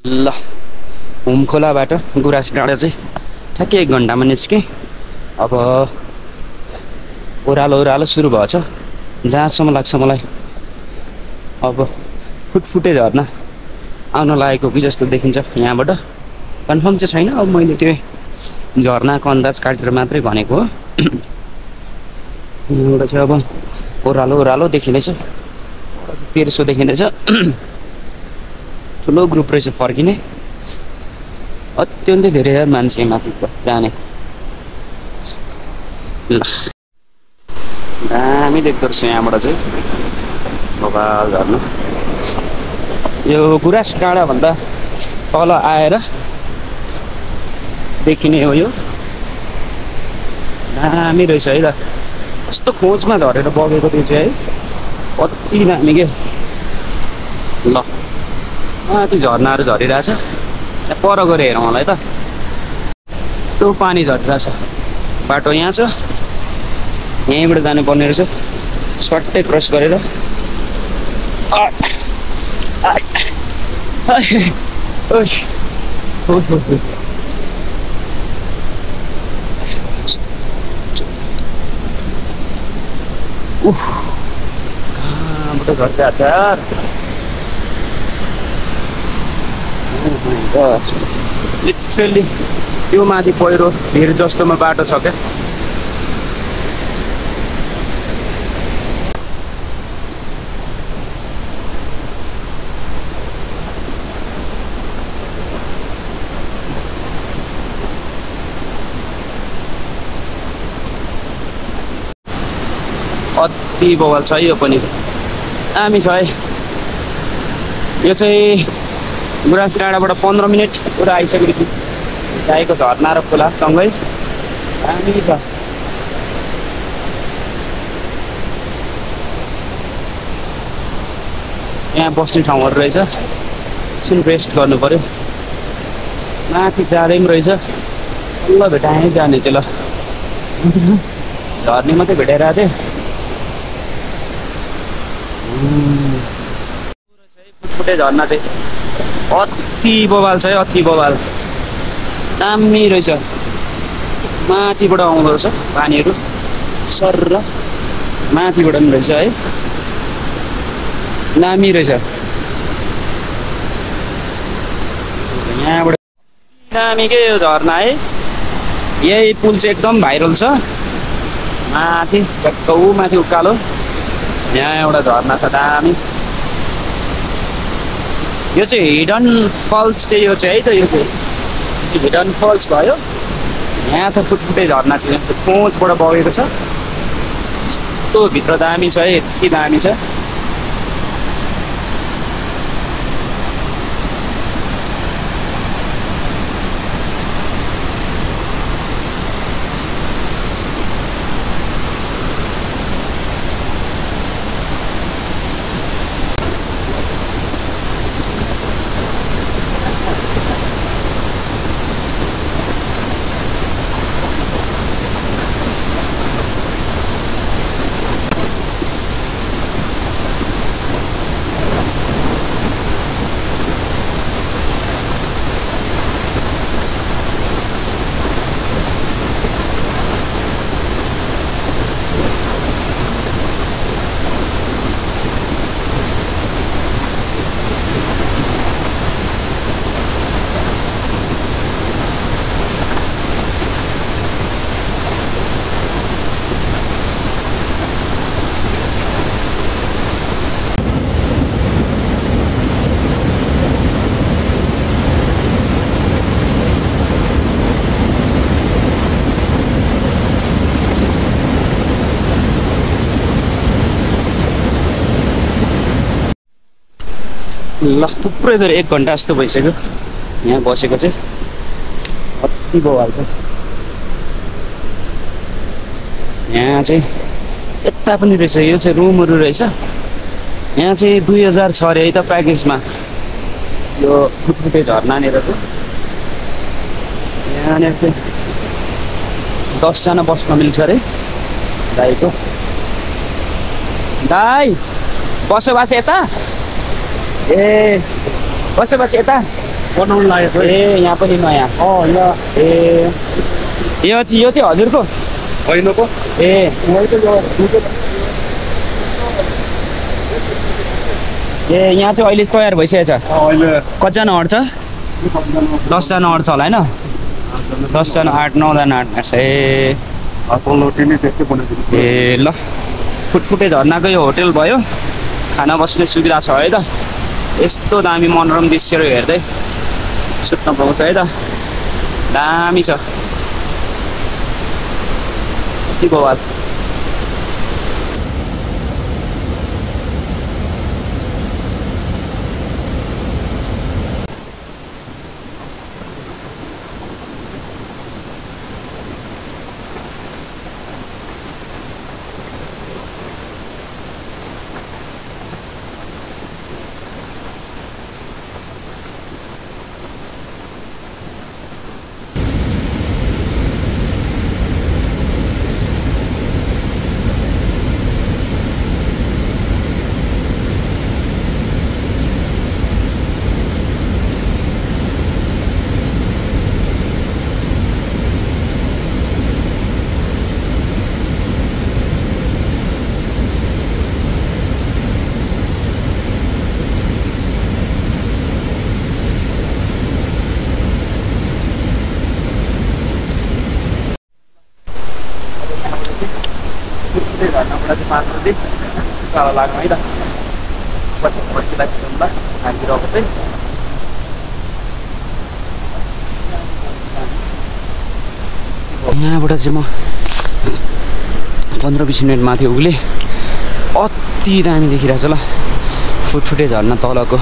A: ल हुम खोलाबाट गुराँस डाँडा चाहिँ ठ्याक्कै 1 घन्टामा निस्केँ। अब ओह्रालो सुरु भएछ। जहाँसम्म लाग्छ मलाई अब फुटफुटे झर्ना आउन लागेको कि जस्तो देखिन्छ यहाँबाट। कन्फर्म चाहिँ छैन, अब मैले त्यो झर्नाको अन्दाज काटेर मात्रै भनेको हो। यहाँबाट चाहिँ अब ओह्रालो देखिँदैछ, 1300 देखिँदैछ। ठुलो ग्रुप रहेछ फर्किने, अत्यन्तै धेरै मान्छे माथि जाने। ल दामी देख्दो रहेछ यहाँबाट चाहिँ बबाल झर्ना। यो गुराँस डाँडाभन्दा तल आएर देखिने हो यो। दामी रहेछ है त, कस्तो खोजमा झरेर बगेको त्यो चाहिँ है, कति दामी के। ल माथि झर्नाहरू झरिरहेछ, त्यहाँ पर गएर हेरौँ होला है त। त्यो पानी झरिरहेछ, बाटो यहाँ छ, यहीँबाट जानुपर्ने रहेछ सट्टै क्रस गरेर। कहाँबाट झरिरहेछ यार, लिटरली त्यो माथि पहिरो भिर जस्तोमा बाटो छ क्या। अति बवाल छ यो पनि, दामी छ है। यो चाहिँ गुराँस डाँडाबाट 15 मिनट पुरा आइसकेको छु। आएको झर्ना र खोला सँगै दामी छ। यहाँ बस्ने ठाउँहरू रहेछ, एकछिन रेस्ट गर्नु पर्यो। माथि जाँदै पनि रहेछ, ल भेटाएँ जाने चाहिँ। ल झर्ने मात्रै भेटाइरहेको थिएँ। फुटफुटे झर्ना चाहिँ अति बवाल छ है, अति बवाल दामी रहेछ। माथिबाट आउँदो रहेछ पानीहरू सर, माथिबाट पनि रहेछ है, दामी रहेछ। यहाँबाट दामी के यो झर्ना है। यही पुल चाहिँ एकदम भाइरल छ, माथि टक्क माथि उकालो। यहाँ एउटा झर्ना छ दामी, यो चाहिँ हिडन फल्स चाहिँ यो चाहिँ है त। यो चाहिँ हिडन फल्स भयो। यहाँ छ फुटफुटे झर्ना चाहिँ, खोजबाट बगेको छ। यस्तो भित्र दामी छ है, यति दामी छ। ल थुप्रै बेर 1 घन्टा जस्तो भइसक्यो यहाँ बसेको चाहिँ, अति बवाल छ। यहाँ चाहिँ यता पनि रहेछ, यो चाहिँ रुमहरू रहेछ। यहाँ चाहिँ 2000 छ अरे है त प्याकेजमा, यो फुटफुटे झर्नानिरको। यहाँनिर चाहिँ 10 जना बस्न मिल्छ अरे दाइको। दाइ बसोबास यता, ए बसोबास यता
B: बनाउन लागेको
A: ए यहाँ पनि नयाँ ए यो चाहिँ हजुरको
B: होइन पो
A: ए यहाँ चाहिँ अहिले तयार भइसकेको छ
B: अहिले
A: कतिजना अट्छ 10 जना अट्छ होला होइन 10 जना 8-9 जना अट्छ ए ल फुटफुटे झर्नाको यो होटेल भयो खाना बस्ने सुविधा छ है त यस्तो दामी मनोरम दृश्यहरू हेर्दै सुत्न पाउँछ है त दामी छ के को बात लाग्नु है त पछि हामीरहेको चाहिँ यहाँबाट चाहिँ म 15-20 मिनट माथि उग्ले अति दामी देखिरहेछ ल फुटफुटे झर्ना तलको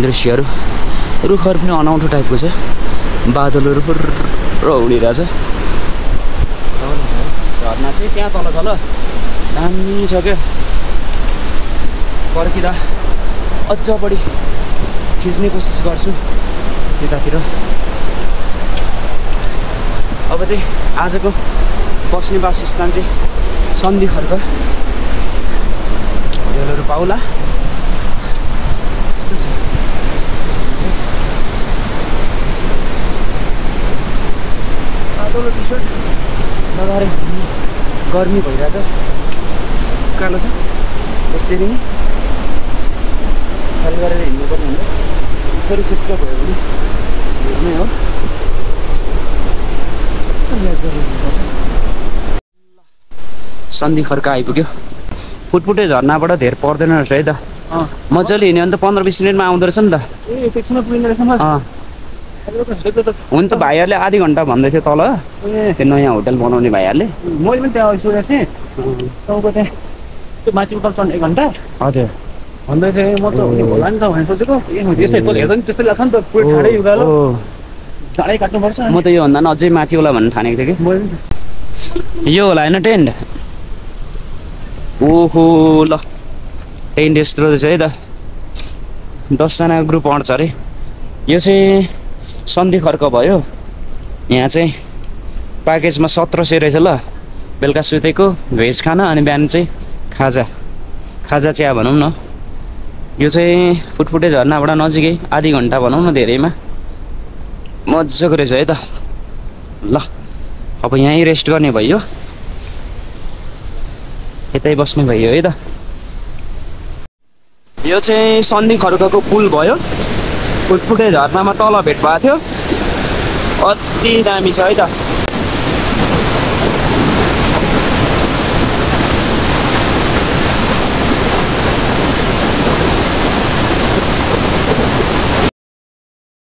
A: दृश्यहरू रुखहरू पनि अनौठो टाइपको छ बादलहरू फुर्र उडिरहेछ झर्ना चाहिँ त्यहाँ तल छ ल दामी छ क्या फर्किँदा अझ बढी खिच्ने कोसिस गर्छु त्यतातिर अब चाहिँ आजको बस्ने वासस्थान चाहिँ सन्धि खर्क होटेलहरू पाउला यस्तो छ टी सर्ट लगाएर गर्मी भइरहेछ कालो छ यसरी नै खाली गरेर हिँड्नुपर्ने हुन्छ फेरि चिसो भयो भने हिँड्नै हो सन्धि खर्क आइपुग्यो फुटफुटे झर्नाबाट धेर पर्दैन रहेछ है त मजाले हिँड्यो भने त 15-20 मिनटमा आउँदो रहेछ नि त हुन त भाइहरूले आधी घन्टा भन्दै थियो तल त्यो नयाँ होटल बनाउने भाइहरूले
B: मैले पनि त्यहाँ सोचेको थिएँ तपाईँको त्यहाँ त्यो माथि उता चढ्ने 1 घन्टा
A: हजुर
B: भन्दै थिएँ म त हुने होला नि त भनेर सोचेको यस्तै तल हेर्दा नि त्यस्तै लाग्छ नि त पुरै ठाडै उकालो ढाडै काट्नुपर्छ
A: म त योभन्दा पनि अझै माथि होला भन्ने ठानेको थिएँ कि यो होला होइन टेन्ट ओहो ल टेन्ट यस्तो रहेछ है त 10 जनाको ग्रुप अट्छ अरे यो चाहिँ सन्धि खर्क भयो यहाँ चाहिँ प्याकेजमा 1700 रहेछ ल बेलुका सुतेको भेज खाना अनि बिहान चाहिँ खाजा चिया भनौँ न यो चाहिँ फुटफुटे झर्नाबाट नजिकै आधी घन्टा भनौँ न धेरैमा मजाको रहेछ है त ल अब यहीँ रेस्ट गर्ने भयो यतै बस्ने भयो है त यो चाहिँ सन्धि खर्कको पुल भयो फुटफुटे झर्नामा तल भेट भएको थियो अति दामी छ है त